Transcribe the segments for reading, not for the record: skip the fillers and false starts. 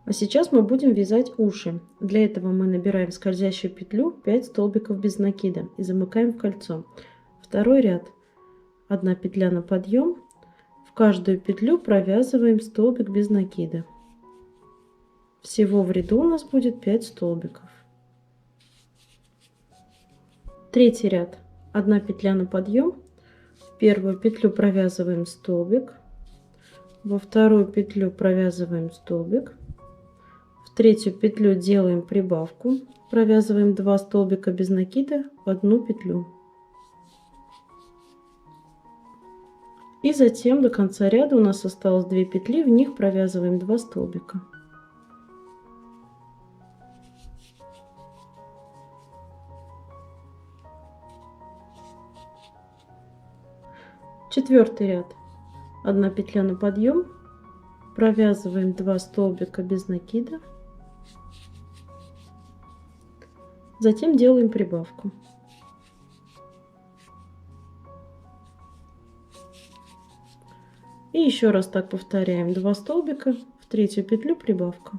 А сейчас мы будем вязать уши. Для этого мы набираем в скользящую петлю 5 столбиков без накида и замыкаем в кольцо. Второй ряд. 1 петля на подъем. В каждую петлю провязываем столбик без накида. Всего в ряду у нас будет 5 столбиков. Третий ряд. 1 петля на подъем. В первую петлю провязываем столбик. Во вторую петлю провязываем столбик. В третью петлю делаем прибавку. Провязываем 2 столбика без накида в одну петлю. И затем до конца ряда у нас осталось 2 петли, в них провязываем 2 столбика. Четвертый ряд. 1 петля на подъем. Провязываем 2 столбика без накида. Затем делаем прибавку. И еще раз так повторяем. 2 столбика, в третью петлю прибавка.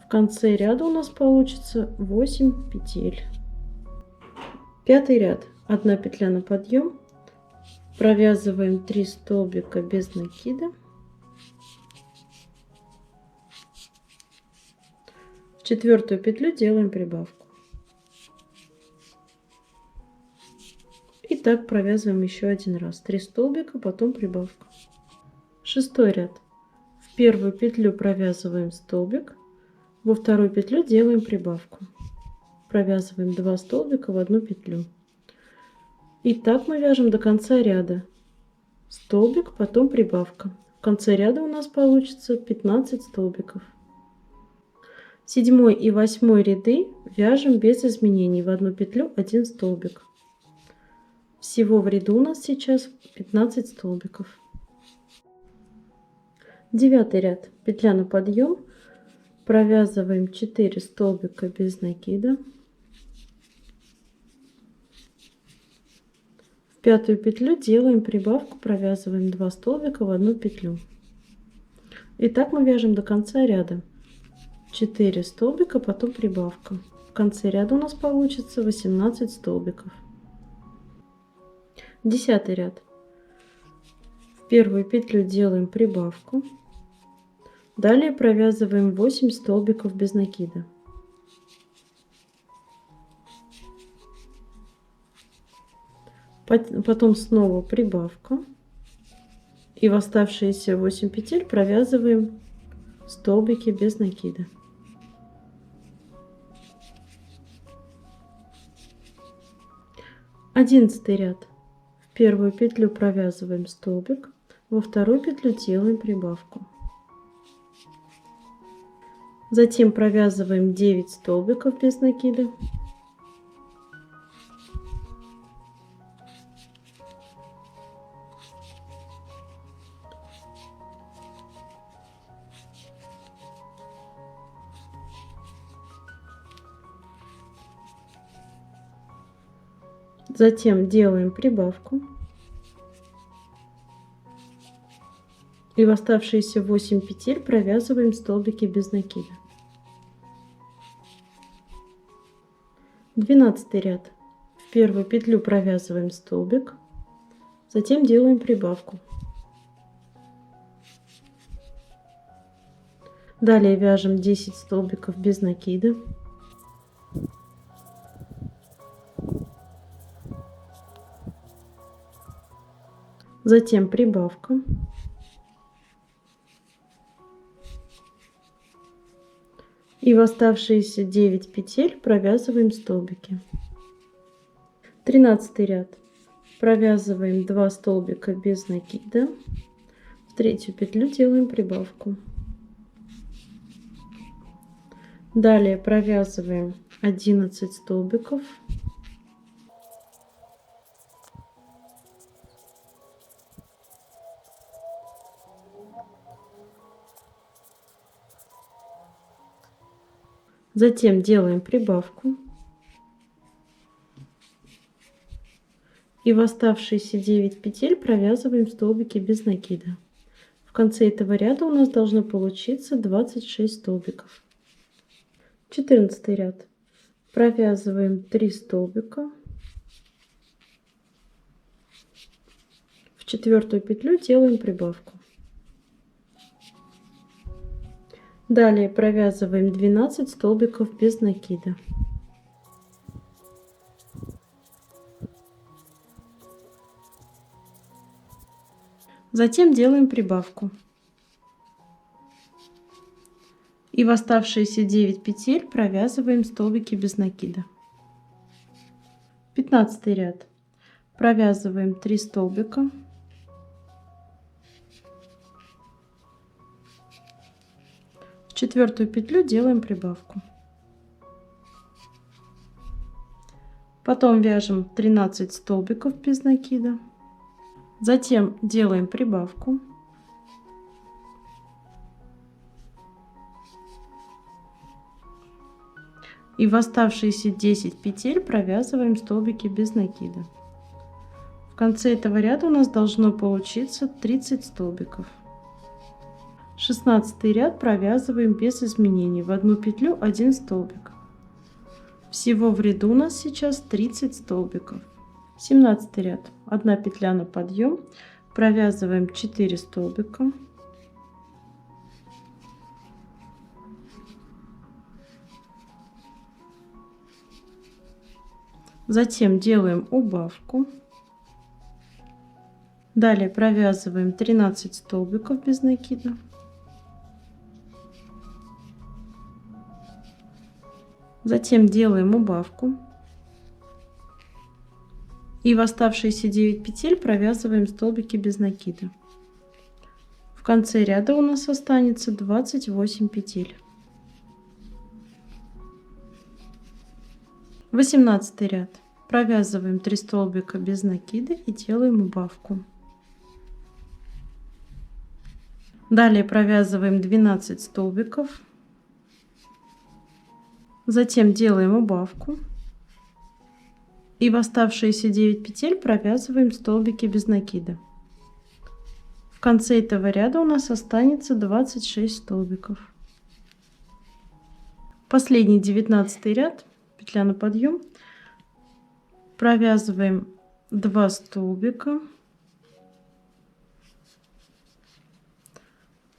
В конце ряда у нас получится 8 петель. Пятый ряд. 1 петля на подъем. Провязываем 3 столбика без накида. В четвертую петлю делаем прибавку. И так провязываем еще один раз. 3 столбика, потом прибавка. Шестой ряд. В первую петлю провязываем столбик. Во вторую петлю делаем прибавку. Провязываем 2 столбика в одну петлю. И так мы вяжем до конца ряда. Столбик, потом прибавка. В конце ряда у нас получится 15 столбиков. 7 и 8 ряды вяжем без изменений. В одну петлю 1 столбик. Всего в ряду у нас сейчас 15 столбиков. Девятый ряд. Петля на подъем. Провязываем 4 столбика без накида. В пятую петлю делаем прибавку, провязываем 2 столбика в одну петлю. И так мы вяжем до конца ряда. 4 столбика, потом прибавка. В конце ряда у нас получится 18 столбиков. Десятый ряд. В первую петлю делаем прибавку. Далее провязываем 8 столбиков без накида. Потом снова прибавка. И в оставшиеся 8 петель провязываем столбики без накида. Одиннадцатый ряд. В первую петлю провязываем столбик. Во вторую петлю делаем прибавку. Затем провязываем 9 столбиков без накида. Затем делаем прибавку. И в оставшиеся 8 петель провязываем столбики без накида. 12 ряд. В первую петлю провязываем столбик. Затем делаем прибавку. Далее вяжем 10 столбиков без накида. Затем прибавка. И в оставшиеся 9 петель провязываем столбики. 13 ряд. Провязываем 2 столбика без накида. В третью петлю делаем прибавку. Далее провязываем 11 столбиков. Затем делаем прибавку. И в оставшиеся 9 петель провязываем столбики без накида. В конце этого ряда у нас должно получиться 26 столбиков. 14 ряд. Провязываем 3 столбика. В 4-ю петлю делаем прибавку. Далее провязываем 12 столбиков без накида. Затем делаем прибавку. И в оставшиеся 9 петель провязываем столбики без накида. 15 ряд. Провязываем 3 столбика. В 4-ю петлю делаем прибавку. Потом вяжем 13 столбиков без накида. Затем делаем прибавку. И в оставшиеся 10 петель провязываем столбики без накида. В конце этого ряда у нас должно получиться 30 столбиков. 16 ряд провязываем без изменений. В одну петлю 1 столбик. Всего в ряду у нас сейчас 30 столбиков. 17 ряд. 1 петля на подъем. Провязываем 4 столбика. Затем делаем убавку. Далее провязываем 13 столбиков без накида. Затем делаем убавку. И в оставшиеся 9 петель провязываем столбики без накида. В конце ряда у нас останется 28 петель. 18 ряд. Провязываем 3 столбика без накида и делаем убавку. Далее провязываем 12 столбиков. Затем делаем убавку. И в оставшиеся 9 петель провязываем столбики без накида. В конце этого ряда у нас останется 26 столбиков. Последний 19 ряд, петля на подъем, провязываем 2 столбика.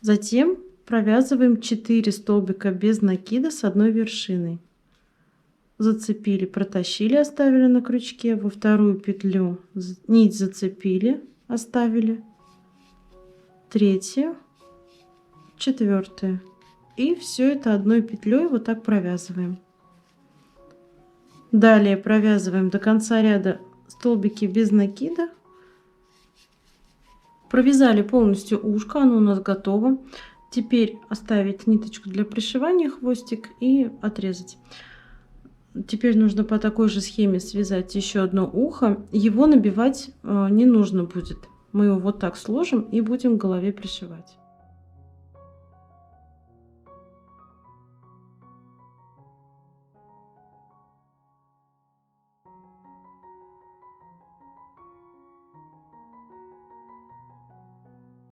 Затем провязываем 4 столбика без накида с одной вершиной. Зацепили, протащили, оставили на крючке. Во вторую петлю нить зацепили, оставили. Третью, четвертую. И все это одной петлей вот так провязываем. Далее провязываем до конца ряда столбики без накида. Провязали полностью ушко, оно у нас готово. Теперь оставить ниточку для пришивания, хвостик, и отрезать. Теперь нужно по такой же схеме связать еще одно ухо. Его набивать не нужно будет. Мы его вот так сложим и будем к голове пришивать.